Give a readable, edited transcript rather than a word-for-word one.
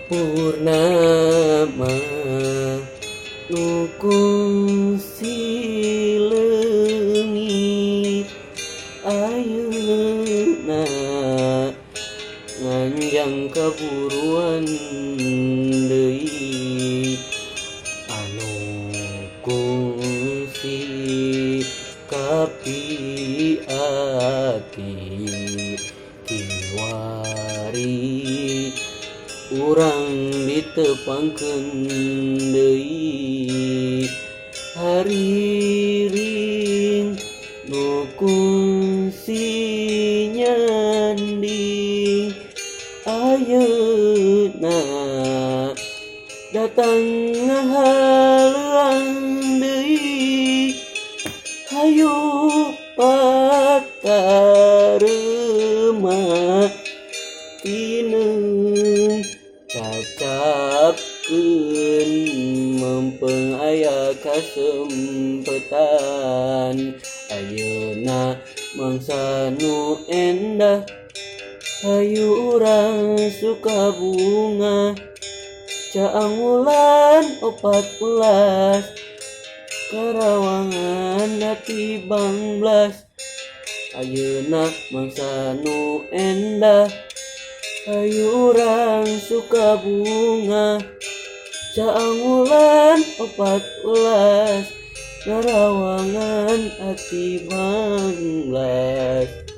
Purnama nukung sileungit ayeuna nganjang kaburuan deui anu kungsi kapi ati kiwari urang ditepangkeun deui hariring nu kungsi nyanding ayeuna datang ngahaleuang deui hayu pakareuma tineung cacapkeun mempeng aya kasempetan ayeuna mangsa nu endah hayu urang Sukabunga caang wulan 14 Karawangan dati banglas ayeuna mangsa nu endah hayu urang Sukabunga caang wulan 14 Karawangan ati banglas.